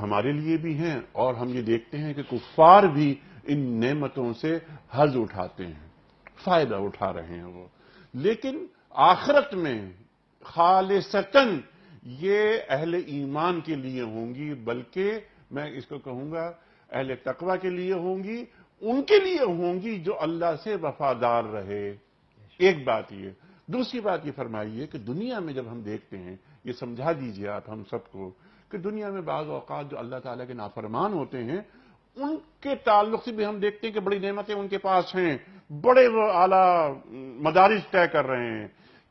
ہمارے لیے بھی ہیں، اور ہم یہ دیکھتے ہیں کہ کفار بھی ان نعمتوں سے حظ اٹھاتے ہیں، فائدہ اٹھا رہے ہیں وہ. لیکن آخرت میں خالصتاً یہ اہل ایمان کے لیے ہوں گی، بلکہ میں اس کو کہوں گا اہل تقوی کے لیے ہوں گی، ان کے لیے ہوں گی جو اللہ سے وفادار رہے. ایک بات یہ. دوسری بات یہ فرمائیے کہ دنیا میں جب ہم دیکھتے ہیں، یہ سمجھا دیجئے آپ ہم سب کو کہ دنیا میں بعض اوقات جو اللہ تعالیٰ کے نافرمان ہوتے ہیں، ان کے تعلق سے بھی ہم دیکھتے ہیں کہ بڑی نعمتیں ان کے پاس ہیں، بڑے وہ اعلیٰ مدارج طے کر رہے ہیں.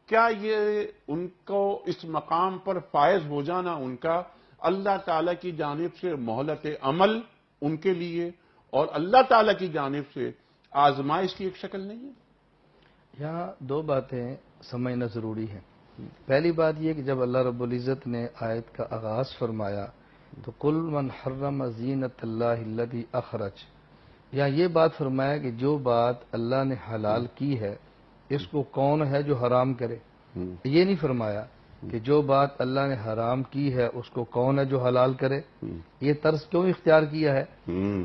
کیا یہ ان کو اس مقام پر فائز ہو جانا ان کا اللہ تعالیٰ کی جانب سے مہلت عمل ان کے لیے اور اللہ تعالیٰ کی جانب سے آزمائش کی ایک شکل نہیں ہے؟ یہاں دو باتیں سمجھنا ضروری ہے. پہلی بات یہ کہ جب اللہ رب العزت نے آیت کا آغاز فرمایا تو قل من حرم زینت اللہ الذی اخرج، یا یہ بات فرمایا کہ جو بات اللہ نے حلال کی ہے اس کو کون ہے جو حرام کرے. یہ نہیں فرمایا کہ جو بات اللہ نے حرام کی ہے اس کو کون ہے جو حلال کرے. یہ طرز کیوں اختیار کیا ہے؟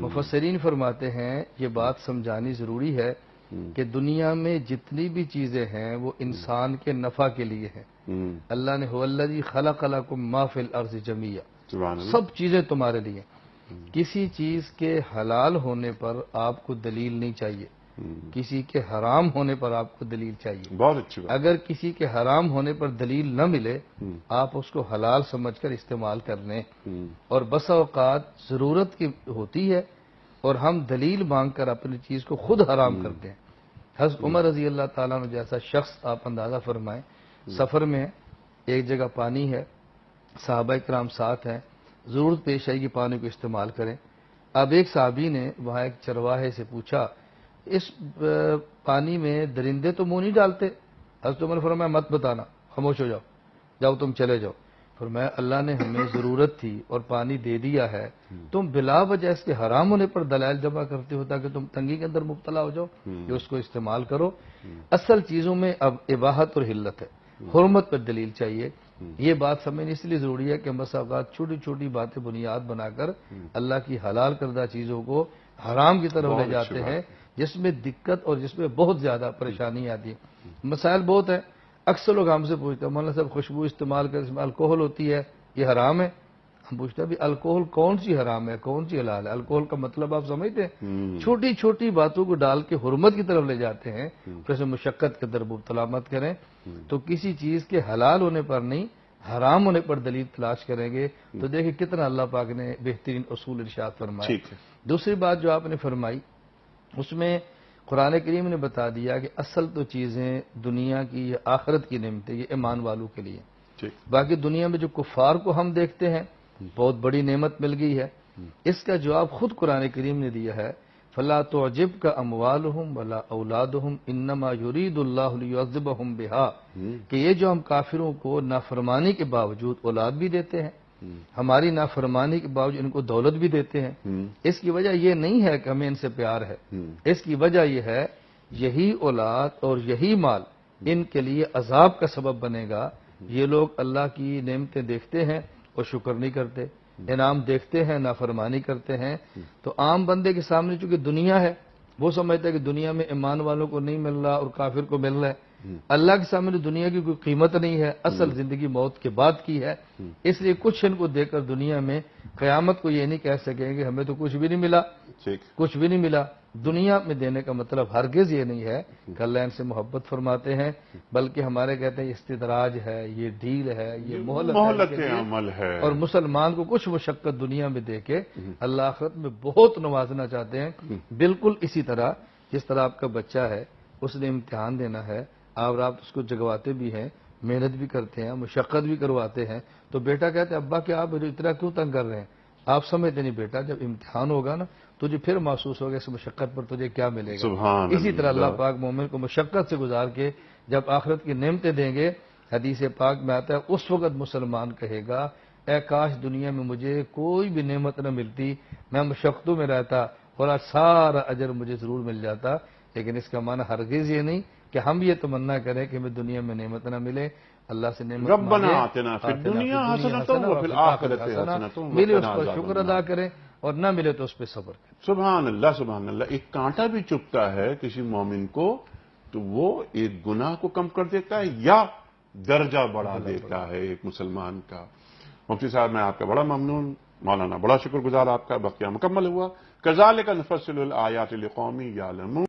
مفسرین فرماتے ہیں یہ بات سمجھانی ضروری ہے کہ دنیا میں جتنی بھی چیزیں ہیں وہ انسان کے نفع کے لیے ہیں. اللہ نے هو الذی خلق لکم ما فی الارض جمیعا، سب چیزیں تمہارے لیے. کسی چیز کے حلال ہونے پر آپ کو دلیل نہیں چاہیے، کسی کے حرام ہونے پر آپ کو دلیل چاہیے. بہت اچھی بات. اگر کسی کے حرام ہونے پر دلیل نہ ملے آپ اس کو حلال سمجھ کر استعمال کر لیں. اور بسا اوقات ضرورت کی ہوتی ہے اور ہم دلیل مانگ کر اپنی چیز کو خود حرام کرتے ہیں. حضرت عمر رضی اللہ تعالیٰ عنہ جیسا شخص آپ اندازہ فرمائیں، سفر میں ایک جگہ پانی ہے، صحابہ کرام ساتھ ہیں، ضرورت پیش آئی کہ پانی کو استعمال کریں. اب ایک صحابی نے وہاں ایک چرواہے سے پوچھا اس پانی میں درندے تو منہ نہیں ڈالتے؟ حضرت عمر فرمایا مت بتانا، خاموش ہو جاؤ، جاؤ تم چلے جاؤ. فرمایا اللہ نے ہمیں ضرورت تھی اور پانی دے دیا ہے، تم بلا وجہ اس کے حرام ہونے پر دلائل جمع کرتے ہو تاکہ تم تنگی کے اندر مبتلا ہو جاؤ. جو اس کو استعمال کرو. اصل چیزوں میں اب اباحت اور حلت ہے، حرمت پر دلیل چاہیے. یہ بات سمجھنے اس لیے ضروری ہے کہ بسا اوقات چھوٹی چھوٹی باتیں بنیاد بنا کر اللہ کی حلال کردہ چیزوں کو حرام کی طرف لے جاتے ہیں، جس میں دقت اور جس میں بہت زیادہ پریشانی آتی ہے. مسائل بہت ہیں. اکثر لوگ ہم سے پوچھتے ہیں مولانا صاحب خوشبو استعمال کر اس میں الکوہل ہوتی ہے، یہ حرام ہے؟ ہم پوچھتے ہیں الکوہل کون سی حرام ہے کون سی حلال ہے؟ الکوہل کا مطلب آپ سمجھتے ہیں؟ چھوٹی چھوٹی باتوں کو ڈال کے حرمت کی طرف لے جاتے ہیں. پھر مشقت کے اندر مبتلا مت کریں. تو کسی چیز کے حلال ہونے پر نہیں حرام ہونے پر دلیل تلاش کریں گے تو دیکھیں کتنا اللہ پاک نے بہترین اصول ارشاد فرمایا. دوسری بات جو آپ نے فرمائی اس میں قرآن کریم نے بتا دیا کہ اصل تو چیزیں دنیا کی یا آخرت کی نعمتیں یہ ایمان والوں کے لیے. باقی دنیا میں جو کفار کو ہم دیکھتے ہیں بہت بڑی نعمت مل گئی ہے، اس کا جواب خود قرآن کریم نے دیا ہے فلا تعجبک اموالہم ولا اولادہم انما یرید اللہ لیعذبہم بہا، کہ یہ جو ہم کافروں کو نافرمانی کے باوجود اولاد بھی دیتے ہیں، ہماری نافرمانی کے باوجود ان کو دولت بھی دیتے ہیں، اس کی وجہ یہ نہیں ہے کہ ہمیں ان سے پیار ہے، اس کی وجہ یہ ہے یہی اولاد اور یہی مال ان کے لیے عذاب کا سبب بنے گا. یہ لوگ اللہ کی نعمتیں دیکھتے ہیں اور شکر نہیں کرتے، انعام دیکھتے ہیں نافرمانی کرتے ہیں. تو عام بندے کے سامنے چونکہ دنیا ہے وہ سمجھتا ہے کہ دنیا میں ایمان والوں کو نہیں مل رہا اور کافر کو مل رہا ہے. اللہ کے سامنے دنیا کی کوئی قیمت نہیں ہے، اصل زندگی موت کے بعد کی ہے. اس لیے کچھ ان کو دے کر دنیا میں قیامت کو یہ نہیں کہہ سکیں گے ہمیں تو کچھ بھی نہیں ملا، کچھ بھی نہیں ملا. دنیا میں دینے کا مطلب ہرگز یہ نہیں ہے کہ اللہ ان سے محبت فرماتے ہیں، بلکہ ہمارے کہتے ہیں استدراج ہے، یہ ڈیل ہے، یہ مہلت عمل ہے. اور مسلمان کو کچھ مشقت دنیا میں دے کے اللہ آخرت میں بہت نوازنا چاہتے ہیں. بالکل اسی طرح جس طرح آپ کا بچہ ہے اس نے امتحان دینا ہے اور آپ اس کو جگواتے بھی ہیں، محنت بھی کرتے ہیں، مشقت بھی کرواتے ہیں، تو بیٹا کہتے ہیں ابا کیا آپ مجھے اتنا کیوں تنگ کر رہے ہیں؟ آپ سمجھتے نہیں بیٹا جب امتحان ہوگا نا تجھے پھر محسوس ہوگا اس مشقت پر تجھے کیا ملے گا. اسی طرح اللہ پاک مومن کو مشقت سے گزار کے جب آخرت کی نعمتیں دیں گے، حدیث پاک میں آتا ہے اس وقت مسلمان کہے گا اے کاش دنیا میں مجھے کوئی بھی نعمت نہ ملتی، میں مشقتوں میں رہتا اور آج سارا اجر مجھے ضرور مل جاتا. لیکن اس کا معنی ہرگز یہ نہیں کہ ہم یہ تمنا کریں کہ ہمیں دنیا میں نعمت نہ ملے. اللہ سے نعمت ربنا آتنا فی الدنیا حسنۃ وفی الآخرۃ حسنۃ ملے اس وقنا پر عذاب شکر النار. ادا کریں اور نہ ملے تو اس پہ صبر کریں. سبحان اللہ سبحان اللہ. ایک کانٹا بھی چبھتا ہے کسی مومن کو تو وہ ایک گناہ کو کم کر دیتا ہے یا درجہ بڑھا دیتا ہے ایک مسلمان کا. مفتی صاحب میں آپ کا بڑا ممنون، مولانا بڑا شکر گزار آپ کا. بقیہ مکمل ہوا. کذالک نفصل الآیات لقوم یعلمون.